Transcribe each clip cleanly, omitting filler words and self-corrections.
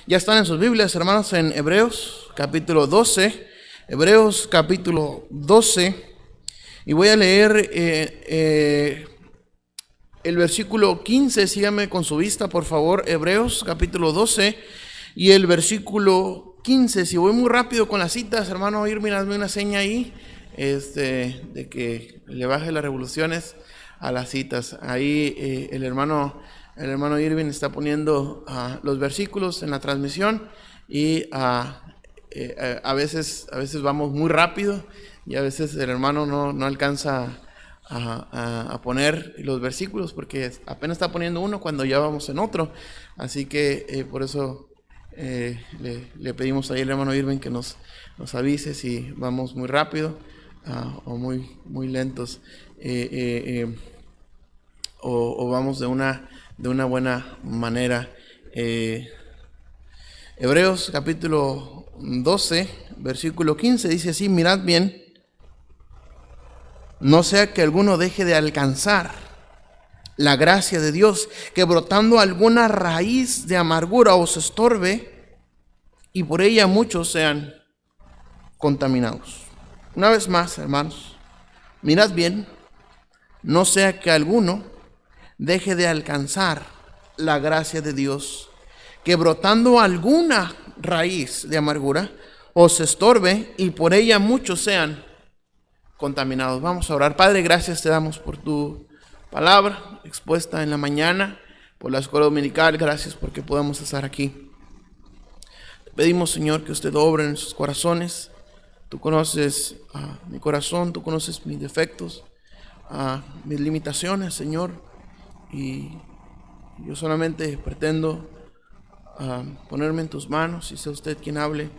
Ya están en sus Biblias, hermanos, en Hebreos capítulo 12. Hebreos capítulo 12. Y voy a leer el versículo 15. Síganme con su vista, por favor. Hebreos capítulo 12 y el versículo 15. Si voy muy rápido con las citas, hermano Irving, hazme una seña ahí de que le baje las revoluciones a las citas. Ahí el hermano Irving está poniendo los versículos en la transmisión y a veces vamos muy rápido y a veces el hermano no alcanza a poner los versículos porque apenas está poniendo uno cuando ya vamos en otro. Así que por eso le pedimos ahí al hermano Irving que nos avise si vamos muy rápido o muy lentos o vamos de una buena manera. Hebreos capítulo 12, versículo 15 dice así: mirad bien, no sea que alguno deje de alcanzar la gracia de Dios, que brotando alguna raíz de amargura os estorbe y por ella muchos sean contaminados. Una vez más, hermanos, mirad bien, no sea que alguno deje de alcanzar la gracia de Dios, que brotando alguna raíz de amargura os estorbe y por ella muchos sean contaminados. Vamos a orar. Padre, gracias te damos por tu palabra expuesta en la mañana, por la escuela dominical. Gracias porque podamos estar aquí. Te pedimos, Señor, que usted obre en sus corazones. Tú conoces mi corazón, tú conoces mis defectos, mis limitaciones, Señor, y yo solamente pretendo ponerme en tus manos y sea usted quien hable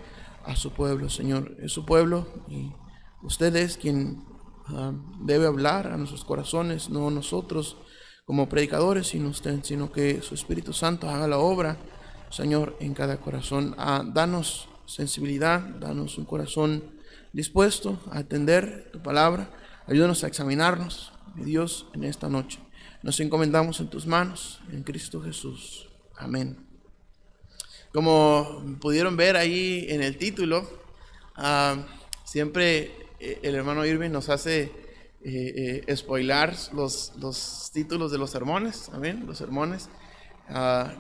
a su pueblo, Señor. Es su pueblo y usted es quien debe hablar a nuestros corazones, no nosotros como predicadores, sino usted, sino que su Espíritu Santo haga la obra, Señor, en cada corazón. Danos sensibilidad, danos un corazón dispuesto a atender tu palabra. Ayúdanos a examinarnos, mi Dios, en esta noche. Nos encomendamos en tus manos, en Cristo Jesús. Amén. Como pudieron ver ahí en el título, siempre el hermano Irving nos hace spoilar los títulos de los sermones. Amén, los sermones.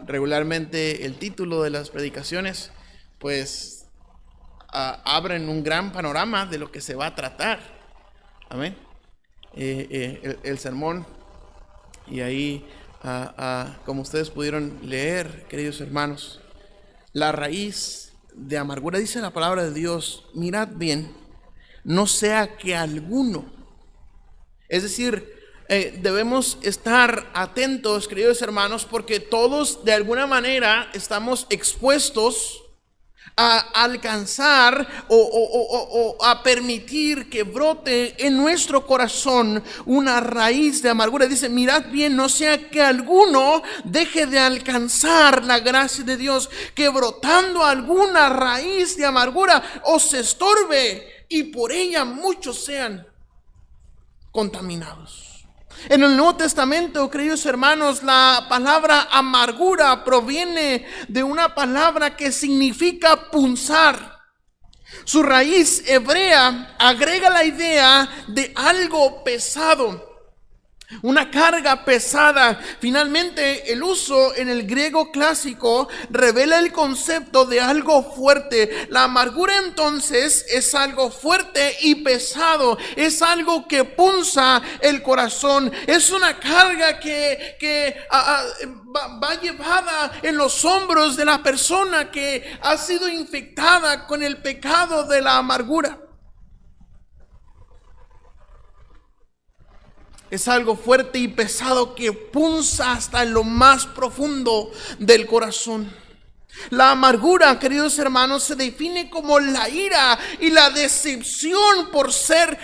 Regularmente el título de las predicaciones pues abren un gran panorama de lo que se va a tratar. Amén. El sermón, y ahí como ustedes pudieron leer, queridos hermanos, la raíz de amargura, dice la palabra de Dios: mirad bien, no sea que alguno, es decir, debemos estar atentos, queridos hermanos, porque todos de alguna manera estamos expuestos a alcanzar o a permitir que brote en nuestro corazón una raíz de amargura. Dice: mirad bien, no sea que alguno deje de alcanzar la gracia de Dios, que brotando alguna raíz de amargura os estorbe y por ella muchos sean contaminados. En el Nuevo Testamento, queridos hermanos, la palabra amargura proviene de una palabra que significa punzar. Su raíz hebrea agrega la idea de algo pesado, una carga pesada. Finalmente, el uso en el griego clásico revela el concepto de algo fuerte. La amargura entonces es algo fuerte y pesado, es algo que punza el corazón, es una carga que va llevada en los hombros de la persona que ha sido infectada con el pecado de la amargura. Es algo fuerte y pesado que punza hasta en lo más profundo del corazón. La amargura, queridos hermanos, se define como la ira y la decepción por ser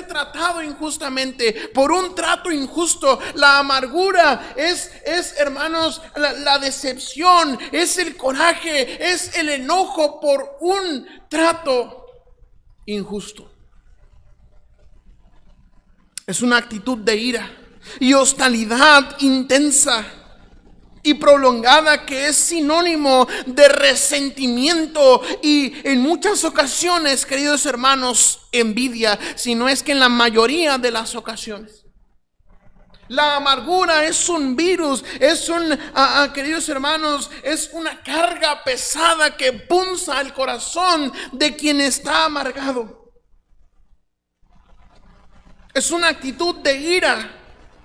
tratado injustamente, por un trato injusto. La amargura es hermanos, la decepción, es el coraje, es el enojo por un trato injusto. Es una actitud de ira y hostilidad intensa y prolongada, que es sinónimo de resentimiento y en muchas ocasiones, queridos hermanos, envidia, si no es que en la mayoría de las ocasiones. La amargura es un virus, queridos hermanos, es una carga pesada que punza el corazón de quien está amargado. Es una actitud de ira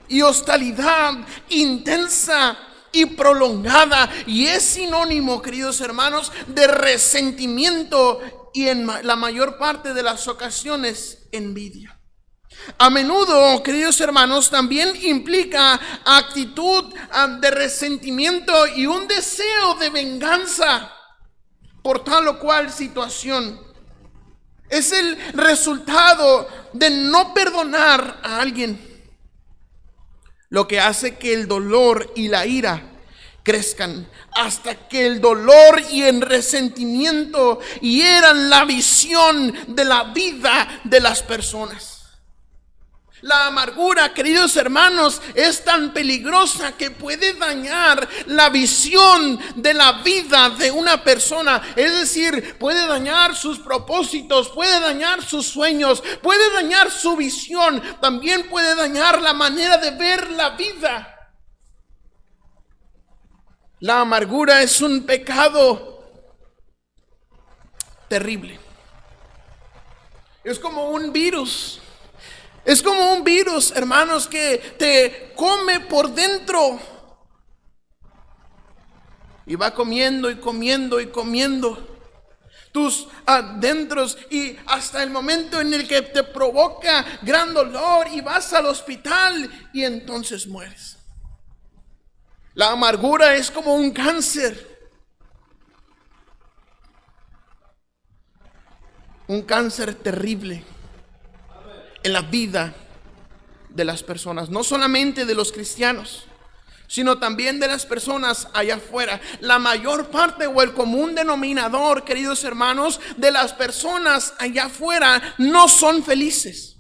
y hostilidad intensa y prolongada, y es sinónimo, queridos hermanos, de resentimiento y en la mayor parte de las ocasiones envidia. A menudo, queridos hermanos, también implica actitud de resentimiento y un deseo de venganza por tal o cual situación. Es el resultado de no perdonar a alguien, lo que hace que el dolor y la ira crezcan hasta que el dolor y el resentimiento hieran la visión de la vida de las personas. La amargura, queridos hermanos, es tan peligrosa que puede dañar la visión de la vida de una persona. Es decir, puede dañar sus propósitos, puede dañar sus sueños, puede dañar su visión, también puede dañar la manera de ver la vida. La amargura es un pecado terrible. Es como un virus. Es como un virus, hermanos, que te come por dentro y va comiendo y comiendo y comiendo tus adentros, y hasta el momento en el que te provoca gran dolor y vas al hospital y entonces mueres. La amargura es como un cáncer. Un cáncer terrible en la vida de las personas, no solamente de los cristianos, sino también de las personas allá afuera. La mayor parte o el común denominador, queridos hermanos, de las personas allá afuera no son felices.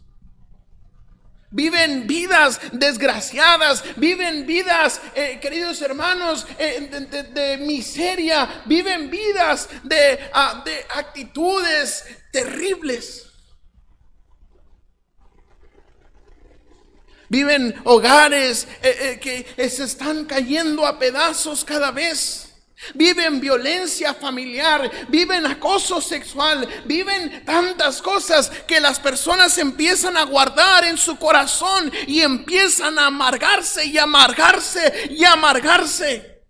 Viven vidas desgraciadas, viven vidas, queridos hermanos, de miseria, viven vidas de actitudes terribles. Viven hogares que se están cayendo a pedazos cada vez. Viven violencia familiar, viven acoso sexual, viven tantas cosas que las personas empiezan a guardar en su corazón y empiezan a amargarse y amargarse y amargarse.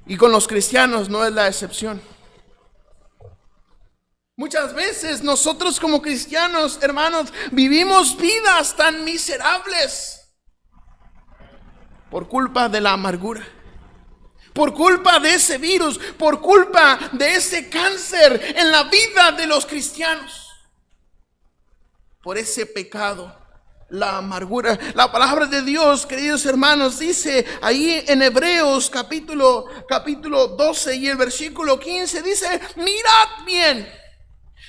Y con los cristianos no es la excepción. Muchas veces nosotros como cristianos, hermanos, vivimos vidas tan miserables por culpa de la amargura, por culpa de ese virus, por culpa de ese cáncer en la vida de los cristianos, por ese pecado, la amargura. La palabra de Dios, queridos hermanos, dice ahí en Hebreos capítulo 12 y el versículo 15, dice: mirad bien.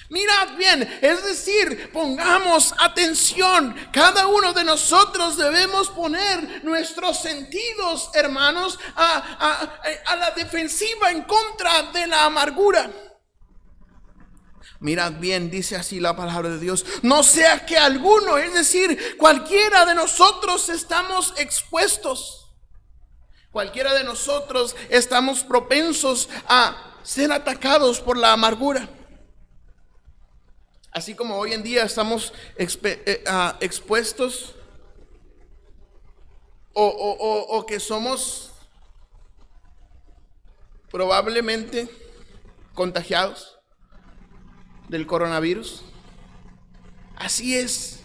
Mirad bien, es decir, pongamos atención. Cada uno de nosotros debemos poner nuestros sentidos, hermanos, a la defensiva en contra de la amargura. Mirad bien, dice así la palabra de Dios, no sea que alguno, es decir, cualquiera de nosotros estamos expuestos. Cualquiera de nosotros estamos propensos a ser atacados por la amargura. Así como hoy en día estamos expuestos o que somos probablemente contagiados del coronavirus, así es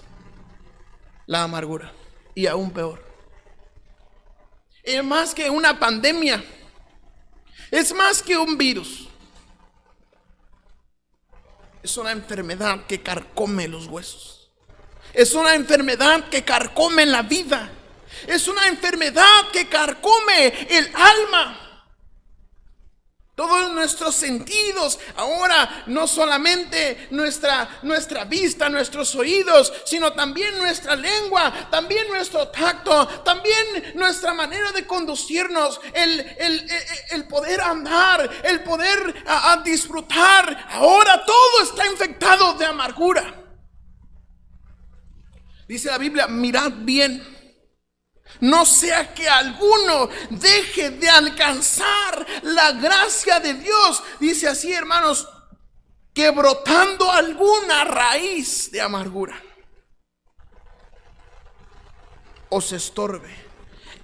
la amargura, y aún peor. Es más que una pandemia, es más que un virus. Es una enfermedad que carcome los huesos. Es una enfermedad que carcome la vida. Es una enfermedad que carcome el alma. Todo nuestros sentidos. Ahora no solamente nuestra vista, nuestros oídos, sino también nuestra lengua, también nuestro tacto, también nuestra manera de conducirnos, el poder andar, el poder disfrutar. Ahora todo está infectado de amargura. Dice la Biblia, mirad bien, no sea que alguno deje de alcanzar la gracia de Dios. Dice así, hermanos, que brotando alguna raíz de amargura os estorbe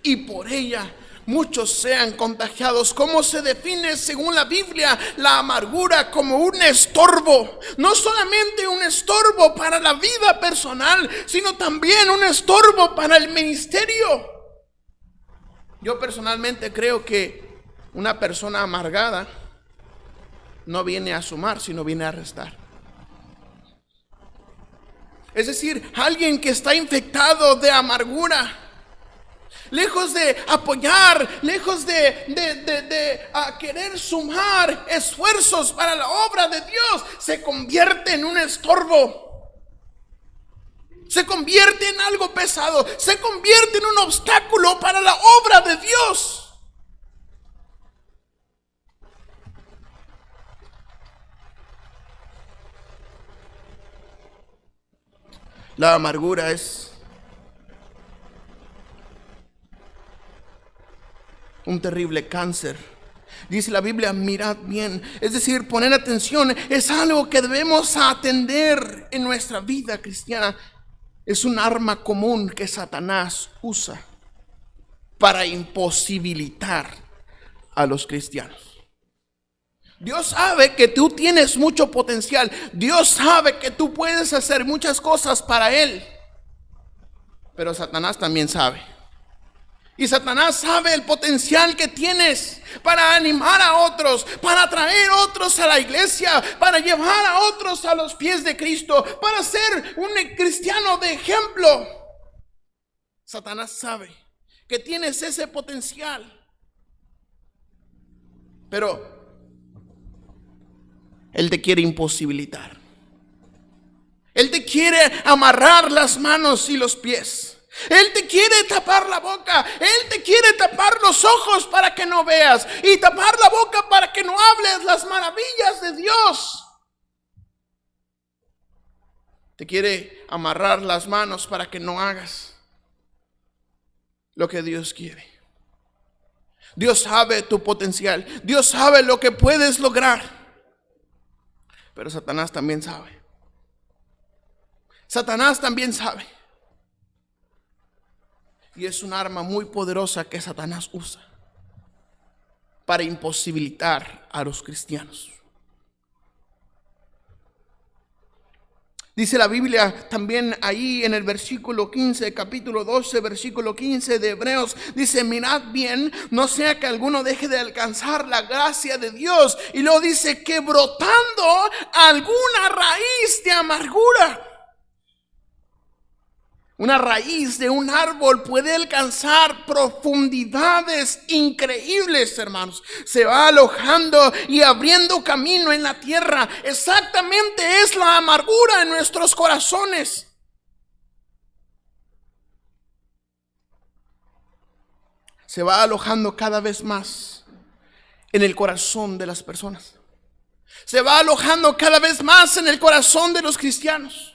y por ella muchos sean contagiados. ¿Cómo se define según la Biblia la amargura? Como un estorbo. No solamente un estorbo para la vida personal, sino también un estorbo para el ministerio. Yo personalmente creo que una persona amargada no viene a sumar, sino viene a restar. Es decir, alguien que está infectado de amargura, lejos de apoyar, lejos de querer sumar esfuerzos para la obra de Dios, se convierte en un estorbo. Se convierte en algo pesado. Se convierte en un obstáculo para la obra de Dios. La amargura es un terrible cáncer. Dice la Biblia, mirad bien. Es decir, poner atención es algo que debemos atender en nuestra vida cristiana. Es un arma común que Satanás usa para imposibilitar a los cristianos. Dios sabe que tú tienes mucho potencial. Dios sabe que tú puedes hacer muchas cosas para Él. Pero Satanás también sabe. Y Satanás sabe el potencial que tienes para animar a otros, para traer a otros a la iglesia, para llevar a otros a los pies de Cristo, para ser un cristiano de ejemplo. Satanás sabe que tienes ese potencial. Pero él te quiere imposibilitar. Él te quiere amarrar las manos y los pies. Él te quiere tapar la boca. Él te quiere tapar los ojos para que no veas. Y tapar la boca para que no hables las maravillas de Dios. Te quiere amarrar las manos para que no hagas lo que Dios quiere. Dios sabe tu potencial. Dios sabe lo que puedes lograr. Pero Satanás también sabe. Satanás también sabe. Y es un arma muy poderosa que Satanás usa para imposibilitar a los cristianos. Dice la Biblia también ahí en el versículo 15, capítulo 12, versículo 15 de Hebreos, dice, mirad bien, no sea que alguno deje de alcanzar la gracia de Dios. Y luego dice que brotando alguna raíz de amargura. Una raíz de un árbol puede alcanzar profundidades increíbles, hermanos. Se va alojando y abriendo camino en la tierra. Exactamente es la amargura en nuestros corazones. Se va alojando cada vez más en el corazón de las personas. Se va alojando cada vez más en el corazón de los cristianos.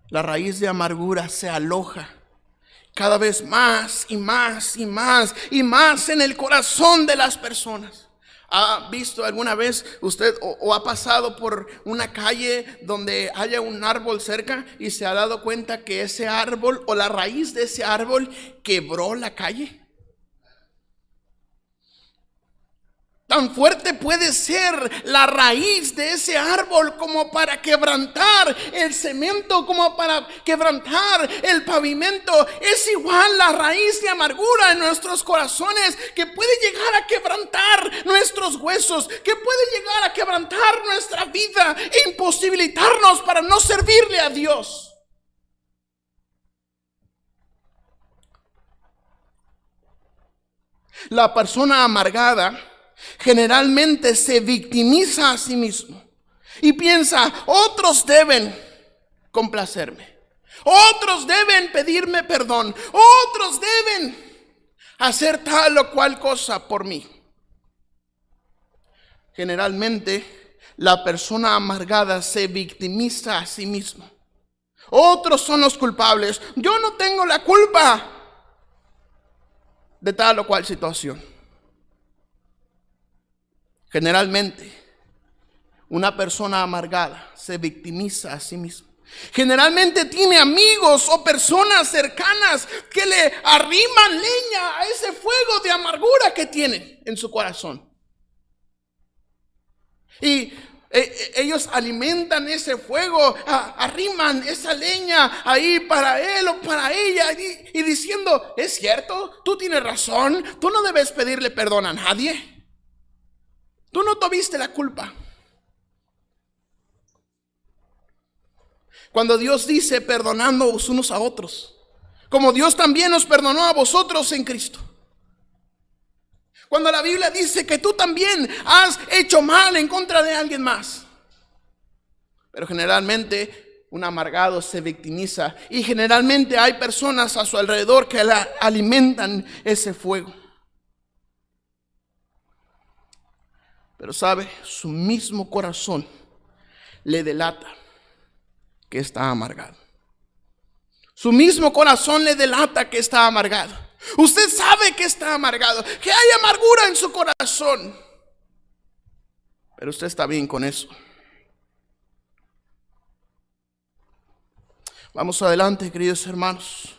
La raíz de amargura se aloja cada vez más y más y más y más en el corazón de las personas. ¿Ha visto alguna vez usted o ha pasado por una calle donde haya un árbol cerca y se ha dado cuenta que ese árbol o la raíz de ese árbol quebró la calle? Tan fuerte puede ser la raíz de ese árbol como para quebrantar el cemento, como para quebrantar el pavimento. Es igual la raíz de amargura en nuestros corazones, que puede llegar a quebrantar nuestros huesos, que puede llegar a quebrantar nuestra vida e imposibilitarnos para no servirle a Dios. La persona amargada generalmente se victimiza a sí mismo y piensa: otros deben complacerme, otros deben pedirme perdón, otros deben hacer tal o cual cosa por mí. Generalmente la persona amargada se victimiza a sí mismo. Otros son los culpables, yo no tengo la culpa de tal o cual situación. Generalmente, una persona amargada se victimiza a sí misma. Generalmente tiene amigos o personas cercanas que le arriman leña a ese fuego de amargura que tienen en su corazón. Y ellos alimentan ese fuego, arriman esa leña ahí para él o para ella y diciendo: es cierto, tú tienes razón, tú no debes pedirle perdón a nadie. Tú no tuviste la culpa. Cuando Dios dice: perdonándoos unos a otros, como Dios también nos perdonó a vosotros en Cristo. Cuando la Biblia dice que tú también has hecho mal en contra de alguien más. Pero generalmente un amargado se victimiza y generalmente hay personas a su alrededor que alimentan ese fuego. Pero sabe, su mismo corazón le delata que está amargado. Su mismo corazón le delata que está amargado. Usted sabe que está amargado, que hay amargura en su corazón. Pero usted está bien con eso. Vamos adelante, queridos hermanos.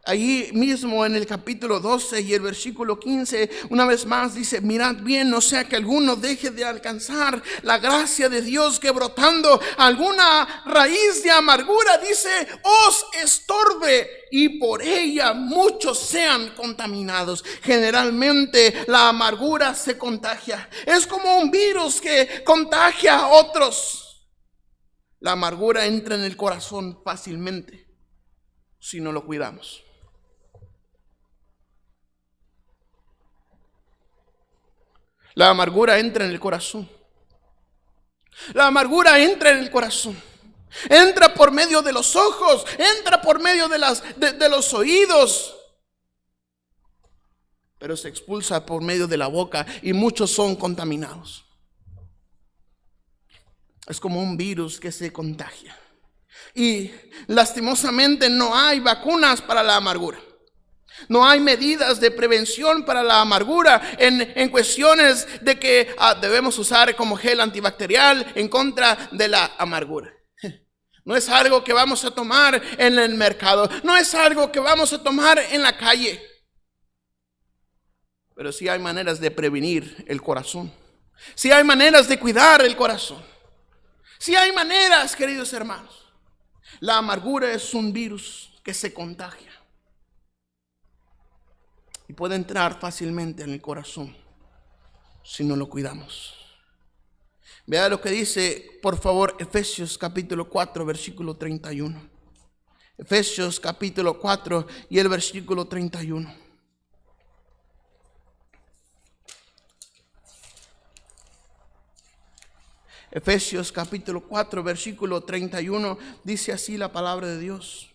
Allí mismo en el capítulo 12 y el versículo 15, una vez más dice: mirad bien, no sea que alguno deje de alcanzar la gracia de Dios, que brotando alguna raíz de amargura, dice, os estorbe y por ella muchos sean contaminados. Generalmente la amargura se contagia. Es como un virus que contagia a otros. La amargura entra en el corazón fácilmente si no lo cuidamos. La amargura entra en el corazón. La amargura entra en el corazón. Entra por medio de los ojos, entra por medio de los oídos, pero se expulsa por medio de la boca y muchos son contaminados. Es como un virus que se contagia. Y lastimosamente no hay vacunas para la amargura. No hay medidas de prevención para la amargura en cuestiones de que debemos usar como gel antibacterial en contra de la amargura. No es algo que vamos a tomar en el mercado. No es algo que vamos a tomar en la calle. Pero sí hay maneras de prevenir el corazón. Sí hay maneras de cuidar el corazón. Sí hay maneras, queridos hermanos. La amargura es un virus que se contagia y puede entrar fácilmente en el corazón si no lo cuidamos. Vea lo que dice, por favor, Efesios capítulo 4, versículo 31. Efesios capítulo 4 y el versículo 31. Efesios capítulo 4, versículo 31, dice así la palabra de Dios.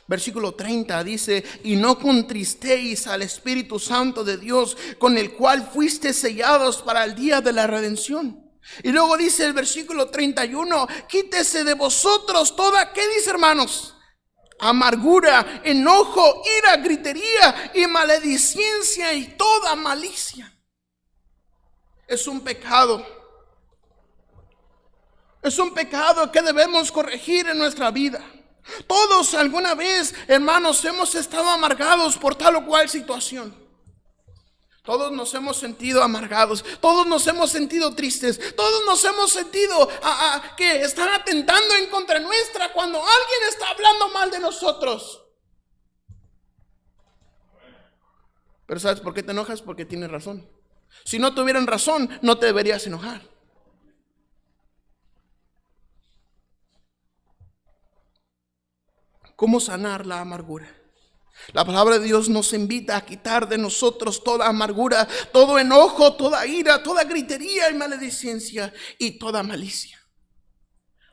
Versículo 30 dice: y no contristéis al Espíritu Santo de Dios, con el cual fuiste sellados para el día de la redención. Y luego dice el versículo 31, quítese de vosotros toda, ¿qué dice, hermanos? Amargura, enojo, ira, gritería y maledicencia y toda malicia. Es un pecado Es un pecado que debemos corregir en nuestra vida. Todos alguna vez, hermanos, hemos estado amargados por tal o cual situación. Todos nos hemos sentido amargados, todos nos hemos sentido tristes, todos nos hemos sentido que están atentando en contra nuestra cuando alguien está hablando mal de nosotros. Pero ¿sabes por qué te enojas? Porque tienes razón. Si no tuvieran razón, no te deberías enojar. ¿Cómo sanar la amargura? La palabra de Dios nos invita a quitar de nosotros toda amargura, todo enojo, toda ira, toda gritería y maledicencia y toda malicia.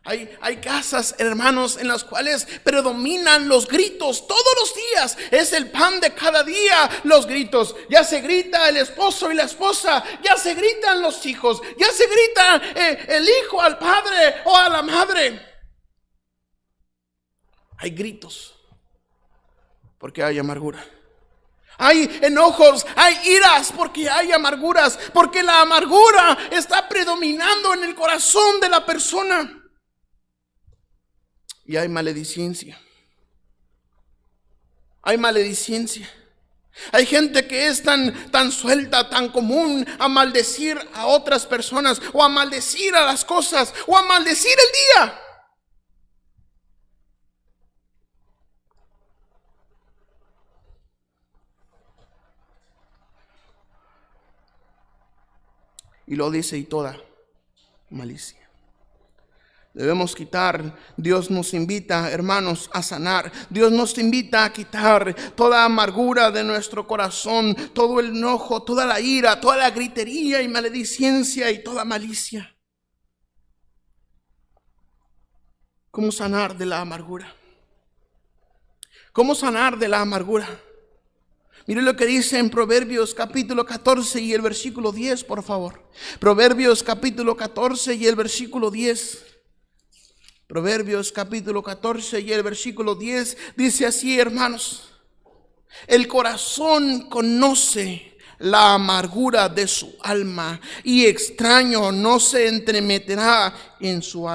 Hay casas, hermanos, en las cuales predominan los gritos todos los días. Es el pan de cada día, los gritos. Ya se grita el esposo y la esposa, ya se gritan los hijos, ya se grita el hijo al padre o a la madre. Hay gritos porque hay amargura. Hay enojos, hay iras porque hay amarguras, porque la amargura está predominando en el corazón de la persona. Y hay maledicencia. Hay maledicencia. Hay gente que es tan suelta, tan común a maldecir a otras personas, o a maldecir a las cosas, o a maldecir el día. Y lo dice, y toda malicia. Debemos quitar. Dios nos invita, hermanos, a sanar. Dios nos invita a quitar toda amargura de nuestro corazón, todo el enojo, toda la ira, toda la gritería y maledicencia y toda malicia. ¿Cómo sanar de la amargura? ¿Cómo sanar de la amargura? Mire lo que dice en Proverbios capítulo 14 y el versículo 10, por favor. Proverbios capítulo 14 y el versículo 10. Proverbios capítulo 14 y el versículo 10 dice así, hermanos: el corazón conoce la amargura de su alma, y extraño no se entremeterá en su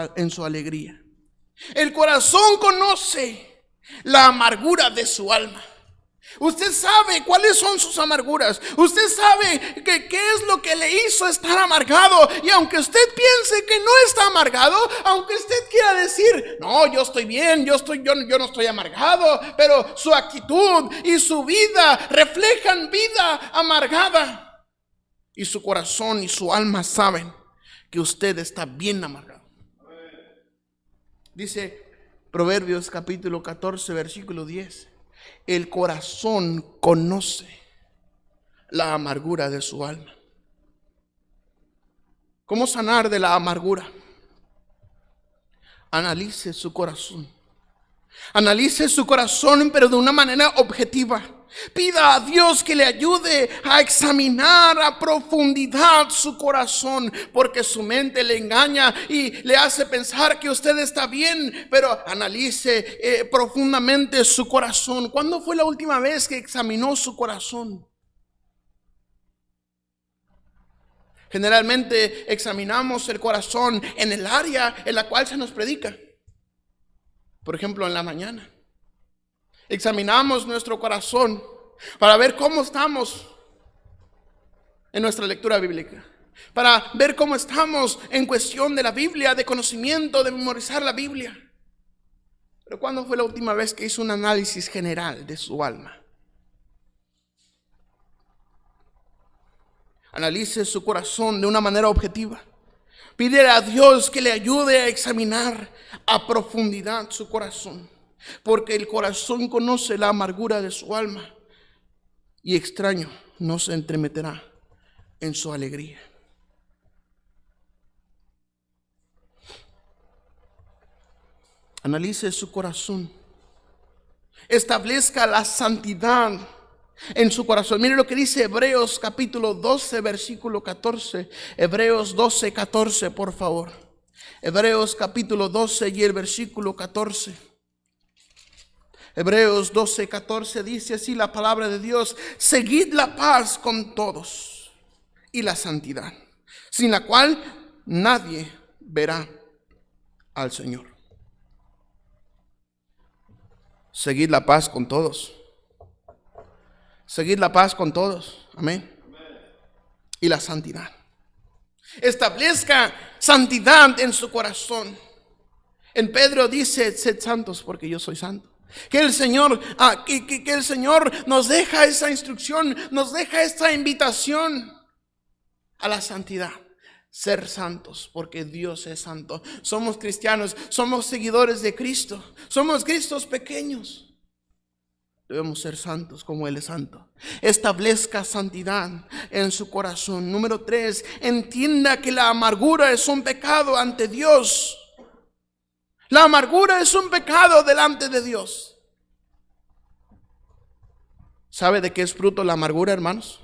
alegría. El corazón conoce la amargura de su alma. Usted sabe cuáles son sus amarguras. Usted sabe qué es lo que le hizo estar amargado. Y aunque usted piense que no está amargado, aunque usted quiera decir, no, yo estoy bien, yo no estoy amargado, pero su actitud y su vida reflejan vida amargada. Y su corazón y su alma saben que usted está bien amargado. Dice Proverbios capítulo 14, versículo 10. El corazón conoce la amargura de su alma. ¿Cómo sanar de la amargura? Analice su corazón. Analice su corazón, pero de una manera objetiva. Pida a Dios que le ayude a examinar a profundidad su corazón, porque su mente le engaña y le hace pensar que usted está bien, pero analice profundamente su corazón. ¿Cuándo fue la última vez que examinó su corazón? Generalmente examinamos el corazón en el área en la cual se nos predica. Por ejemplo, en la mañana. Examinamos nuestro corazón para ver cómo estamos en nuestra lectura bíblica, para ver cómo estamos en cuestión de la Biblia, de conocimiento, de memorizar la Biblia. Pero ¿cuándo fue la última vez que hizo un análisis general de su alma? Analice su corazón de una manera objetiva. Pídele a Dios que le ayude a examinar a profundidad su corazón, porque el corazón conoce la amargura de su alma, y extraño no se entremeterá en su alegría. Analice su corazón. Establezca la santidad en su corazón. Mire lo que dice Hebreos capítulo 12, versículo 14. Hebreos 12, 14, por favor. Hebreos capítulo 12 y el versículo 14. Hebreos 12, 14 dice así la palabra de Dios: seguid la paz con todos y la santidad, sin la cual nadie verá al Señor. Seguid la paz con todos. Seguid la paz con todos. Amén. Y la santidad. Establezca santidad en su corazón. En Pedro dice: sed santos porque yo soy santo. Que el Señor, que el Señor nos deja esa instrucción, nos deja esta invitación a la santidad. Ser santos porque Dios es santo. Somos cristianos, somos seguidores de Cristo, somos Cristos pequeños. Debemos ser santos como Él es santo. Establezca santidad en su corazón. Número 3, entienda que la amargura es un pecado ante Dios. La amargura es un pecado delante de Dios. ¿Sabe de qué es fruto la amargura, hermanos?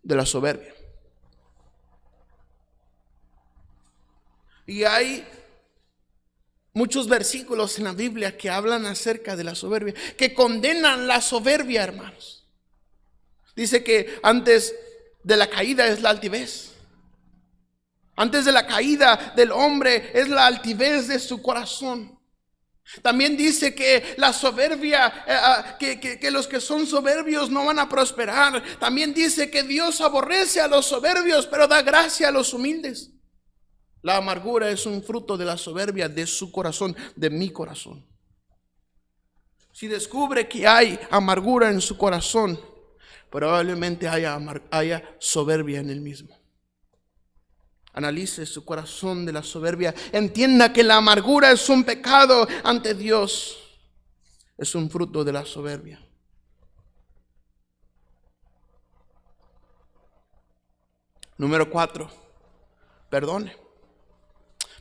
De la soberbia. Y hay muchos versículos en la Biblia que hablan acerca de la soberbia, que condenan la soberbia, hermanos. Dice que antes de la caída es la altivez. Antes de la caída del hombre es la altivez de su corazón. También dice que la soberbia, que los que son soberbios no van a prosperar. También dice que Dios aborrece a los soberbios, pero da gracia a los humildes. La amargura es un fruto de la soberbia de su corazón, de mi corazón. Si descubre que hay amargura en su corazón, probablemente haya soberbia en él mismo. Analice su corazón de la soberbia. Entienda que la amargura es un pecado ante Dios. Es un fruto de la soberbia. Número 4. Perdone.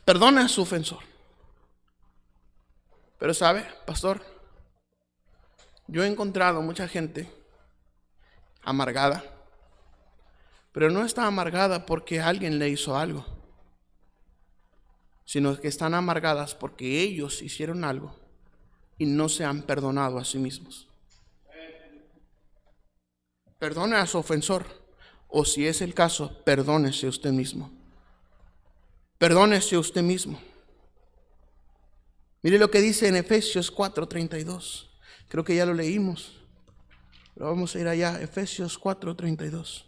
Perdone a su ofensor. Pero sabe, pastor, yo he encontrado mucha gente amargada, pero no está amargada porque alguien le hizo algo, sino que están amargadas porque ellos hicieron algo y no se han perdonado a sí mismos. Perdone a su ofensor, o si es el caso, perdónese usted mismo. Perdónese usted mismo. Mire lo que dice en Efesios 4:32. Creo que ya lo leímos, pero vamos a ir allá. Efesios 4:32.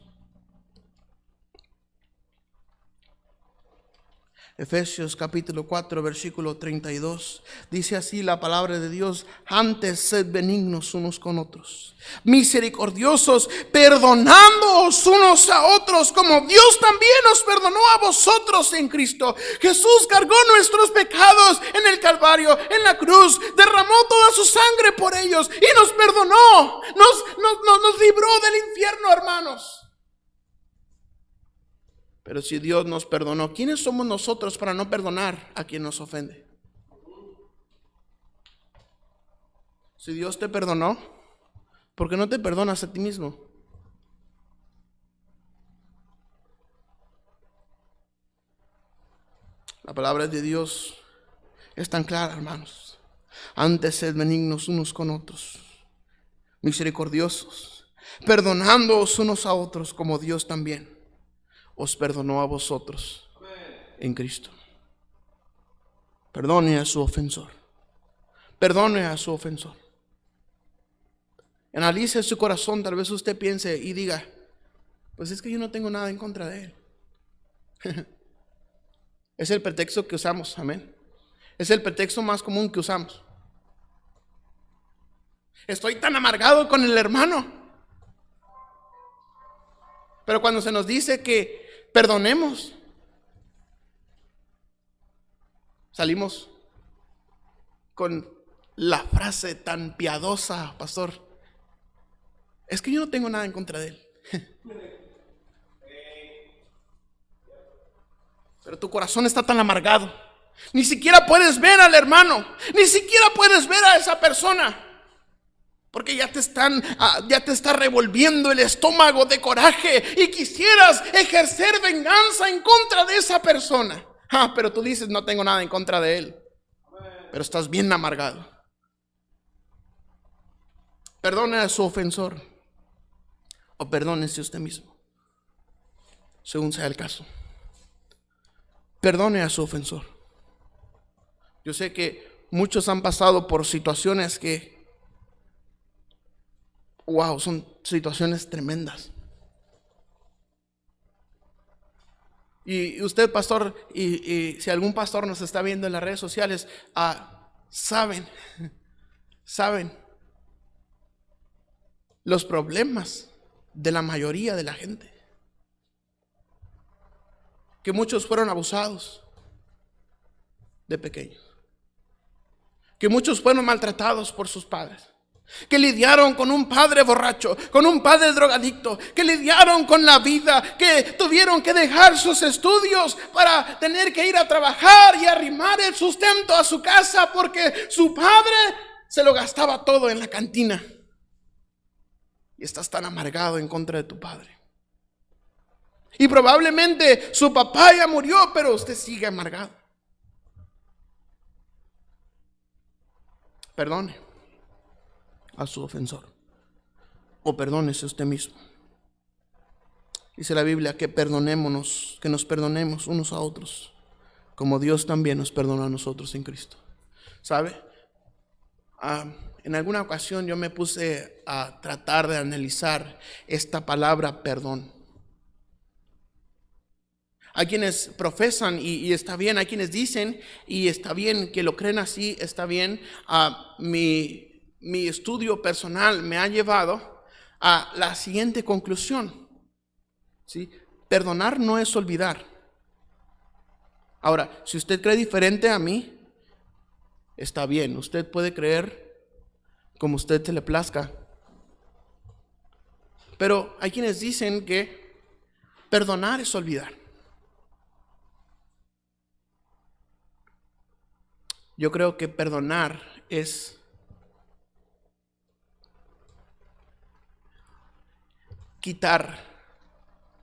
Efesios capítulo 4 versículo 32. Dice así la palabra de Dios: antes sed benignos unos con otros, misericordiosos, perdonándoos unos a otros, como Dios también os perdonó a vosotros en Cristo. Jesús cargó nuestros pecados en el Calvario, en la cruz, derramó toda su sangre por ellos y nos perdonó, nos libró del infierno, hermanos. Pero si Dios nos perdonó, ¿quiénes somos nosotros para no perdonar a quien nos ofende? Si Dios te perdonó, ¿por qué no te perdonas a ti mismo? La palabra de Dios es tan clara, hermanos. Antes sed benignos unos con otros, misericordiosos, perdonándoos unos a otros, como Dios también os perdonó a vosotros en Cristo. Perdone a su ofensor. Perdone a su ofensor. Analice su corazón. Tal vez usted piense y diga: pues es que yo no tengo nada en contra de él. Es el pretexto que usamos, amén. Es el pretexto más común que usamos. Estoy tan amargado con el hermano. Pero cuando se nos dice que perdonemos, salimos con la frase tan piadosa: pastor, es que yo no tengo nada en contra de él. Pero tu corazón está tan amargado, ni siquiera puedes ver al hermano, ni siquiera puedes ver a esa persona, porque ya te está revolviendo el estómago de coraje y quisieras ejercer venganza en contra de esa persona. Pero tú dices: no tengo nada en contra de él. Pero estás bien amargado. Perdone a su ofensor, o perdónese usted mismo, según sea el caso. Perdone a su ofensor. Yo sé que muchos han pasado por situaciones que, wow, son situaciones tremendas. Y usted, pastor, y si algún pastor nos está viendo en las redes sociales, saben los problemas de la mayoría de la gente. Que muchos fueron abusados de pequeños. Que muchos fueron maltratados por sus padres. Que lidiaron con un padre borracho, con un padre drogadicto, que lidiaron con la vida, que tuvieron que dejar sus estudios para tener que ir a trabajar y arrimar el sustento a su casa porque su padre se lo gastaba todo en la cantina. Y estás tan amargado en contra de tu padre. Y probablemente su papá ya murió, pero usted sigue amargado. Perdone a su ofensor, o perdónese usted mismo. Dice la Biblia que perdonémonos, que nos perdonemos unos a otros, como Dios también nos perdona a nosotros en Cristo. ¿Sabe? En alguna ocasión yo me puse a tratar de analizar esta palabra perdón. Hay quienes profesan y está bien, hay quienes dicen y está bien que lo creen así, está bien. Mi estudio personal me ha llevado a la siguiente conclusión, ¿sí? Perdonar no es olvidar. Ahora, si usted cree diferente a mí, está bien, usted puede creer como usted se le plazca. Pero hay quienes dicen que perdonar es olvidar. Yo creo que perdonar es quitar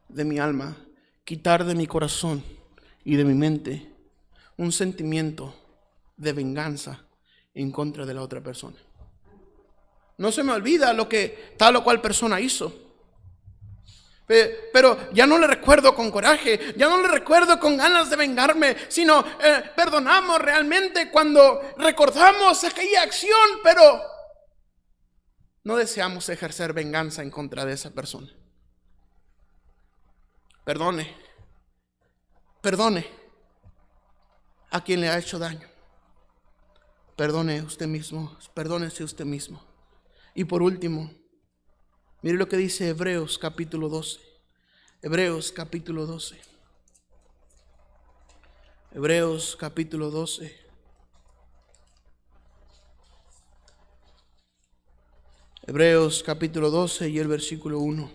de mi alma, quitar de mi corazón y de mi mente un sentimiento de venganza en contra de la otra persona. No se me olvida lo que tal o cual persona hizo, pero ya no le recuerdo con coraje, ya no le recuerdo con ganas de vengarme, sino perdonamos realmente cuando recordamos aquella acción, pero no deseamos ejercer venganza en contra de esa persona. Perdone a quien le ha hecho daño. Perdone usted mismo, perdónese usted mismo. Y por último, mire lo que dice Hebreos capítulo 12. Hebreos capítulo 12. Hebreos capítulo 12. Hebreos capítulo 12 y el versículo 1.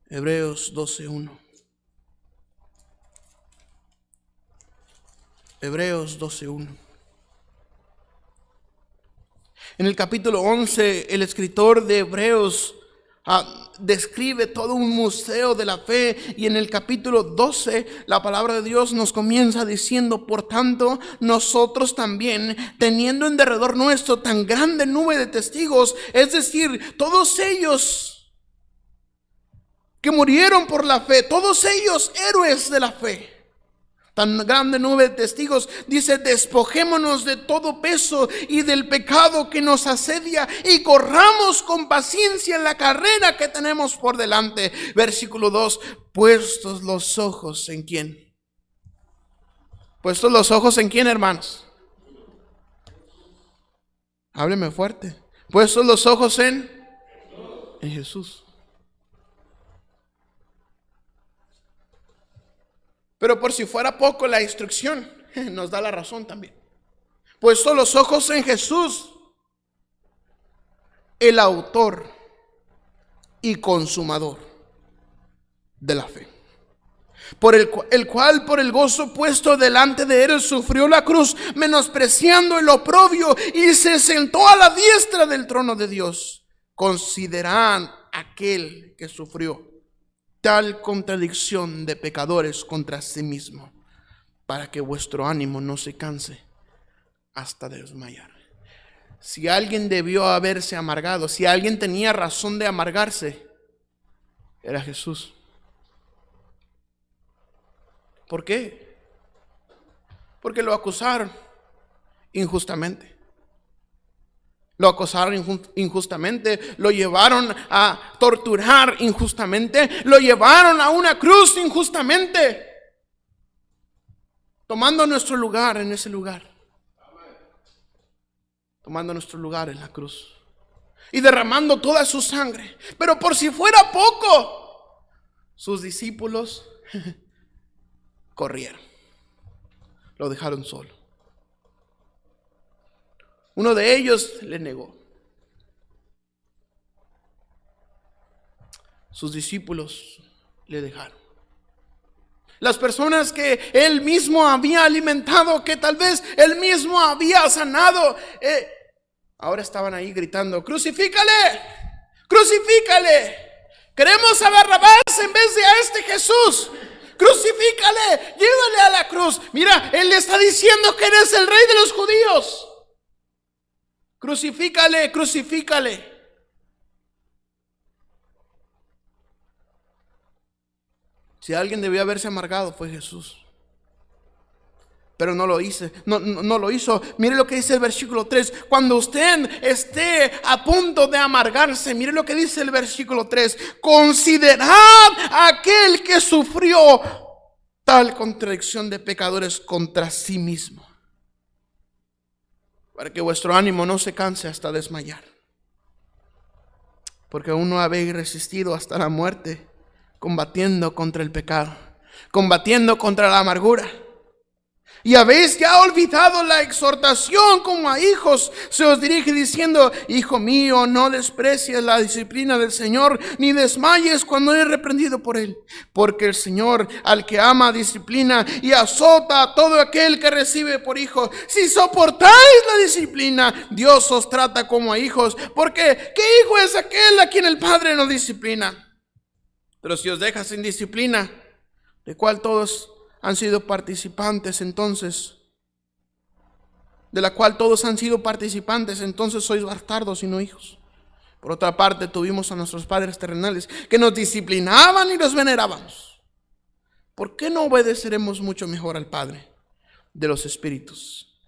Hebreos 12:1. Hebreos 12:1. En el capítulo 11, el escritor de Hebreos describe todo un museo de la fe, y en el capítulo 12 la palabra de Dios nos comienza diciendo: por tanto, nosotros también, teniendo en derredor nuestro tan grande nube de testigos, es decir, todos ellos que murieron por la fe, todos ellos héroes de la fe, tan grande nube de testigos, dice: despojémonos de todo peso y del pecado que nos asedia y corramos con paciencia en la carrera que tenemos por delante. Versículo 2, puestos los ojos en ¿quién? ¿Puestos los ojos en quién, hermanos? Hábleme fuerte. Puestos los ojos en Jesús. Pero por si fuera poco la instrucción, nos da la razón también. Puesto los ojos en Jesús, el autor y consumador de la fe, por el cual por el gozo puesto delante de él sufrió la cruz, menospreciando el oprobio, y se sentó a la diestra del trono de Dios. Considerad aquel que sufrió tal contradicción de pecadores contra sí mismo, para que vuestro ánimo no se canse hasta desmayar. Si alguien debió haberse amargado, si alguien tenía razón de amargarse, era Jesús. ¿Por qué? Porque lo acusaron, injustamente. Lo acosaron injustamente, lo llevaron a torturar injustamente, lo llevaron a una cruz injustamente, tomando nuestro lugar en ese lugar, tomando nuestro lugar en la cruz y derramando toda su sangre. Pero por si fuera poco, sus discípulos corrieron, lo dejaron solo. Uno de ellos le negó. Sus discípulos le dejaron. Las personas que él mismo había alimentado, que tal vez él mismo había sanado, ahora estaban ahí gritando: crucifícale, crucifícale. Queremos a Barrabás en vez de a este Jesús. Crucifícale, llévale a la cruz. Mira, él le está diciendo que eres el rey de los judíos. Crucifícale, crucifícale. Si alguien debió haberse amargado, fue Jesús. Pero no lo hizo, no lo hizo. Mire lo que dice el versículo 3. Cuando usted esté a punto de amargarse, mire lo que dice el versículo 3. Considerad a aquel que sufrió tal contradicción de pecadores contra sí mismo, para que vuestro ánimo no se canse hasta desmayar. Porque aún no habéis resistido hasta la muerte, combatiendo contra el pecado, combatiendo contra la amargura. Y habéis ya olvidado la exhortación como a hijos. Se os dirige diciendo: hijo mío, no desprecies la disciplina del Señor, ni desmayes cuando eres reprendido por Él. Porque el Señor al que ama disciplina y azota a todo aquel que recibe por hijo. Si soportáis la disciplina, Dios os trata como a hijos. Porque ¿qué hijo es aquel a quien el Padre no disciplina? Pero si os deja sin disciplina, de cual todos han sido participantes, entonces sois bastardos y no hijos. Por otra parte, tuvimos a nuestros padres terrenales que nos disciplinaban y los venerábamos. ¿Por qué no obedeceremos mucho mejor al Padre de los espíritus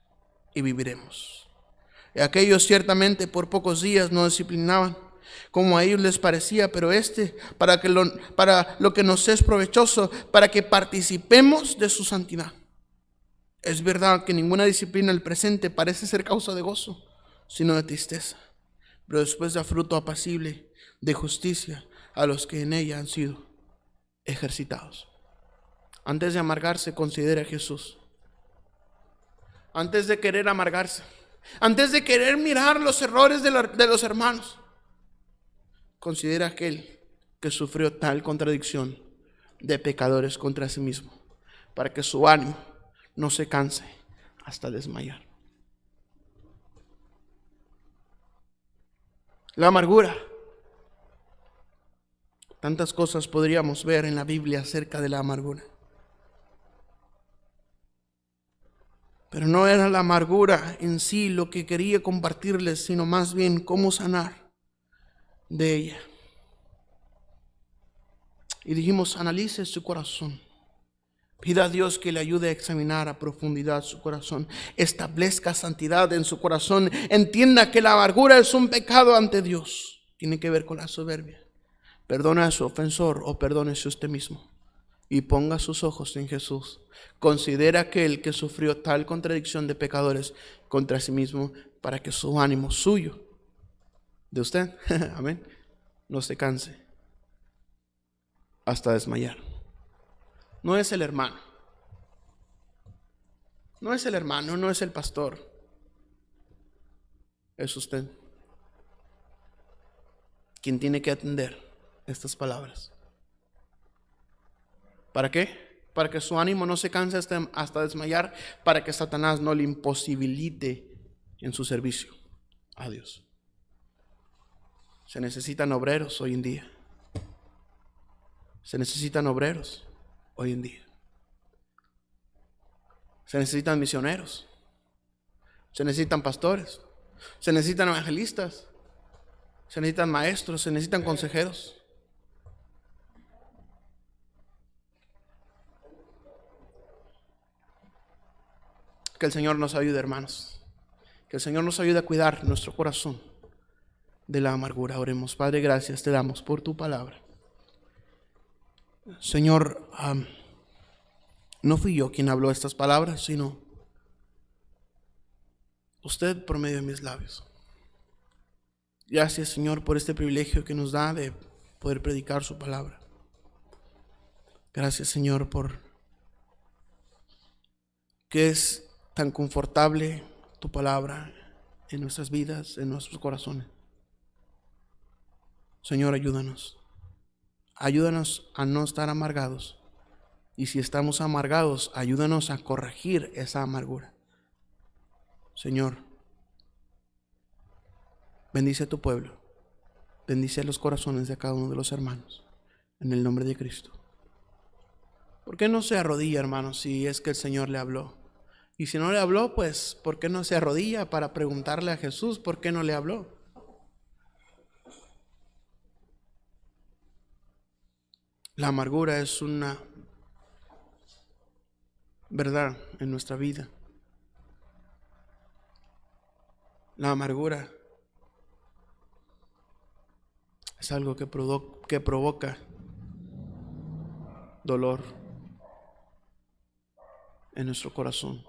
y viviremos? Y aquellos ciertamente por pocos días nos disciplinaban, como a ellos les parecía, pero para lo que nos es provechoso, para que participemos de su santidad. Es verdad que ninguna disciplina al presente parece ser causa de gozo, sino de tristeza, pero después da fruto apacible de justicia a los que en ella han sido ejercitados. Antes de amargarse, considere a Jesús. Antes de querer amargarse, antes de querer mirar los errores de los hermanos, considera aquel que sufrió tal contradicción de pecadores contra sí mismo, para que su ánimo no se canse hasta desmayar. La amargura. Tantas cosas podríamos ver en la Biblia acerca de la amargura. Pero no era la amargura en sí lo que quería compartirles, sino más bien cómo sanar de ella. Y dijimos: analice su corazón. Pida a Dios que le ayude a examinar a profundidad su corazón. Establezca santidad en su corazón. Entienda que la amargura es un pecado ante Dios. Tiene que ver con la soberbia. Perdona a su ofensor o perdónese usted mismo. Y ponga sus ojos en Jesús. Considera aquel que sufrió tal contradicción de pecadores contra sí mismo, para que su ánimo suyo, de usted, amén, no se canse hasta desmayar. No es el hermano, no es el hermano, no es el pastor, es usted quien tiene que atender estas palabras. ¿Para qué? Para que su ánimo no se canse hasta desmayar, para que Satanás no le imposibilite en su servicio a Dios. Se necesitan obreros hoy en día. Se necesitan obreros hoy en día. Se necesitan misioneros. Se necesitan pastores. Se necesitan evangelistas. Se necesitan maestros. Se necesitan consejeros. Que el Señor nos ayude, hermanos. Que el Señor nos ayude a cuidar nuestro corazón de la amargura. Oremos. Padre, gracias te damos por tu palabra. Señor, no fui yo quien habló estas palabras, sino usted por medio de mis labios. Gracias, Señor, por este privilegio que nos da de poder predicar su palabra. Gracias, Señor, por que es tan confortable tu palabra en nuestras vidas, en nuestros corazones. Señor, ayúdanos. Ayúdanos a no estar amargados. Y si estamos amargados, ayúdanos a corregir esa amargura. Señor, bendice a tu pueblo. Bendice los corazones de cada uno de los hermanos. En el nombre de Cristo. ¿Por qué no se arrodilla, hermanos, si es que el Señor le habló? Y si no le habló, pues, ¿por qué no se arrodilla para preguntarle a Jesús por qué no le habló? La amargura es una verdad en nuestra vida. La amargura es algo que provoca dolor en nuestro corazón.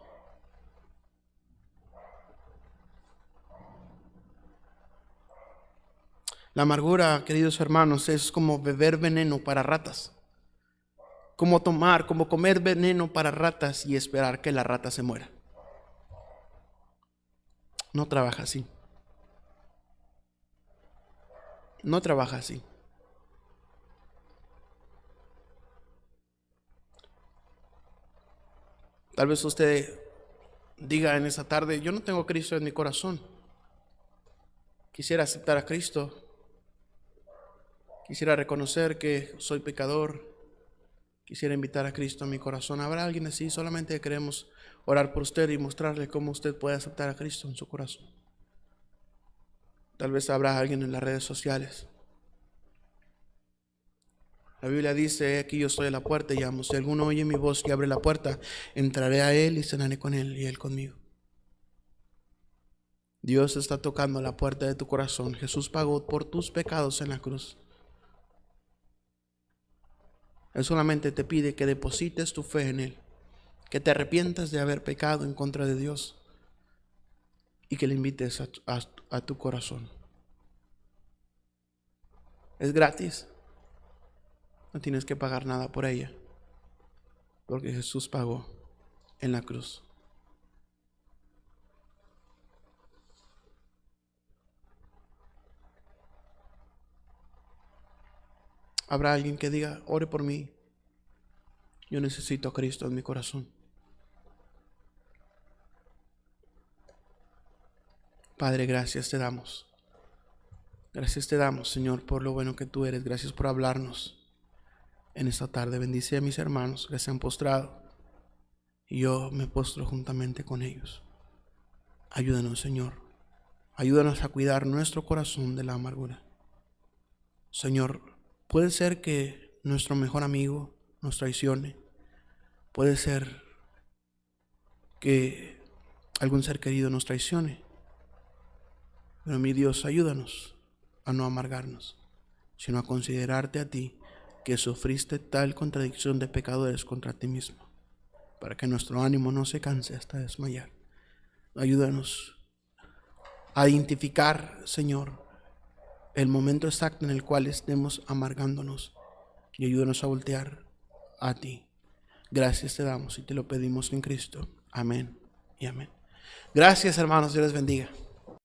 La amargura, queridos hermanos, es como beber veneno para ratas. Como comer veneno para ratas y esperar que la rata se muera. No trabaja así. No trabaja así. Tal vez usted diga en esta tarde, yo no tengo a Cristo en mi corazón. Quisiera aceptar a Cristo. Quisiera reconocer que soy pecador. Quisiera invitar a Cristo a mi corazón. ¿Habrá alguien así? Solamente queremos orar por usted y mostrarle cómo usted puede aceptar a Cristo en su corazón. Tal vez habrá alguien en las redes sociales. La Biblia dice, aquí yo estoy a la puerta y llamo. Si alguno oye mi voz y abre la puerta, entraré a él y cenaré con él y él conmigo. Dios está tocando la puerta de tu corazón. Jesús pagó por tus pecados en la cruz. Él solamente te pide que deposites tu fe en Él, que te arrepientas de haber pecado en contra de Dios y que le invites a tu corazón. Es gratis, no tienes que pagar nada por ella, porque Jesús pagó en la cruz. Habrá alguien que diga, ore por mí, yo necesito a Cristo en mi corazón. Padre, gracias te damos. Gracias te damos, Señor, por lo bueno que tú eres. Gracias por hablarnos en esta tarde. Bendice a mis hermanos que se han postrado y yo me postro juntamente con ellos. Ayúdanos, Señor. Ayúdanos a cuidar nuestro corazón de la amargura. Señor, puede ser que nuestro mejor amigo nos traicione. Puede ser que algún ser querido nos traicione. Pero mi Dios, ayúdanos a no amargarnos, sino a considerarte a ti, que sufriste tal contradicción de pecadores contra ti mismo, para que nuestro ánimo no se canse hasta desmayar. Ayúdanos a identificar, Señor, el momento exacto en el cual estemos amargándonos y ayúdanos a voltear a ti. Gracias te damos y te lo pedimos en Cristo. Amén y amén. Gracias, hermanos. Dios les bendiga.